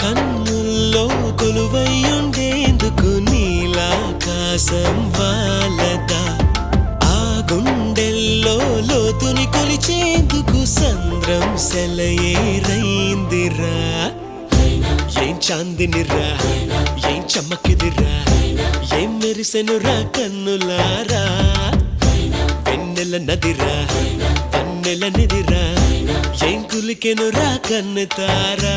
కన్నుల్లో కొలువయ్యుండేందుకు నీలాకాశం వాలదా ఆ గుండెల్లో లోతుని కొలిచేందుకు సంద్రం సెలయేరైందిరా ఏం చాందినిరా ఏం చమ్మకిదిరా ఏం మెరిసెనురా కన్నులారా వెన్నెల నదిరా వన్నెల నిదిరా ఏం కులికెనురా కన్నుతారా